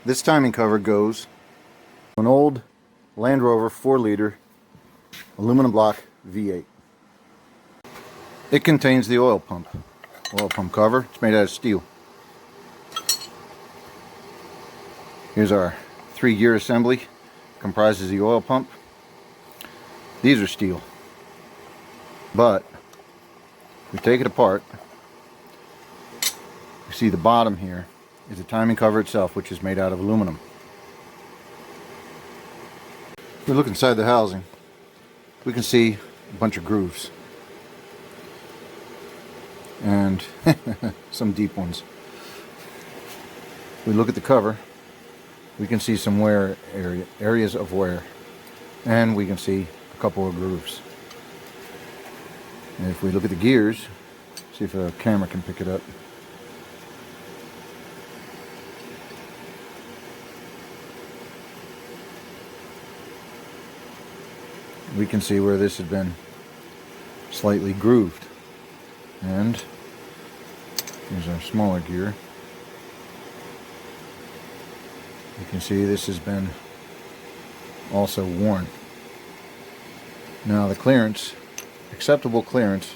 This timing cover goes to an old Land Rover 4-liter aluminum block V8. It contains the oil pump cover. It's made out of steel. Here's our 3-gear assembly. Comprises the oil pump. These are steel, but we take it apart. You see the bottom here is the timing cover itself, which is made out of aluminum. If we look inside the housing, we can see a bunch of grooves and some deep ones. If we look at the cover, we can see some wear areas of wear, and we can see a couple of grooves. And if we look at the gears, see if a camera can pick it up. We can see where this had been slightly grooved. And here's our smaller gear. You can see this has been also worn. Now the clearance, acceptable clearance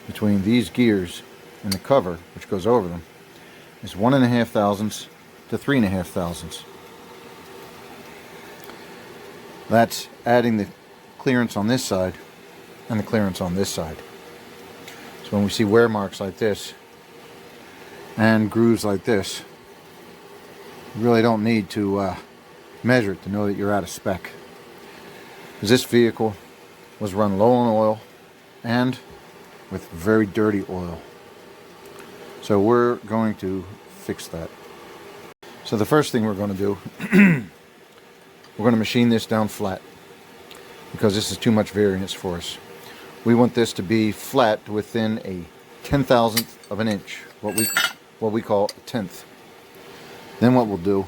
between these gears and the cover, which goes over them, is 1.5 thousandths to 3.5 thousandths. That's adding the clearance on this side and the clearance on this side. So when we see wear marks like this and grooves like this, you really don't need to measure it to know that you're out of spec, because this vehicle was run low on oil and with very dirty oil. So we're going to fix that. So the first thing we're going to do, we're going to machine this down flat, because this is too much variance for us. We want this to be flat within a 10,000th of an inch, what we call a tenth. Then what we'll do,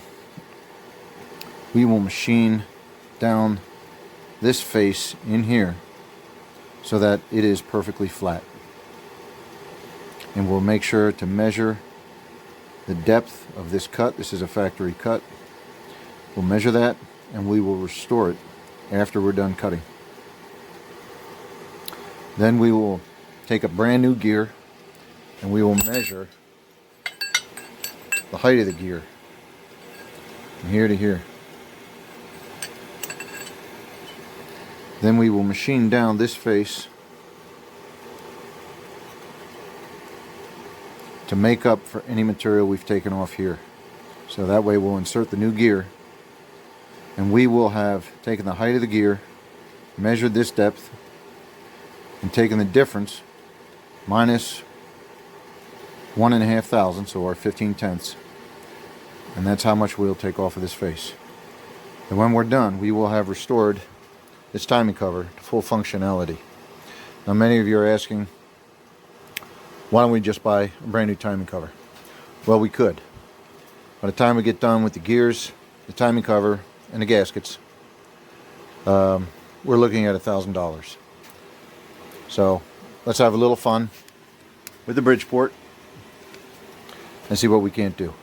we will machine down this face in here so that it is perfectly flat. And we'll make sure to measure the depth of this cut. This is a factory cut. We'll measure that, and we will restore it after we're done cutting. Then we will take a brand new gear and we will measure the height of the gear from here to here. Then we will machine down this face to make up for any material we've taken off here. So that way we'll insert the new gear, and we will have taken the height of the gear, measured this depth, and taken the difference minus 1.5 thousandths, or 15 tenths, and that's how much we'll take off of this face. And when we're done, we will have restored this timing cover to full functionality. Now many of you are asking, why don't we just buy a brand new timing cover? Well, we could. By the time we get done with the gears, the timing cover, and the gaskets, we're looking at $1,000. So let's have a little fun with the Bridgeport and see what we can't do.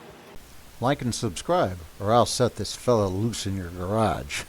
Like and subscribe, or I'll set this fella loose in your garage.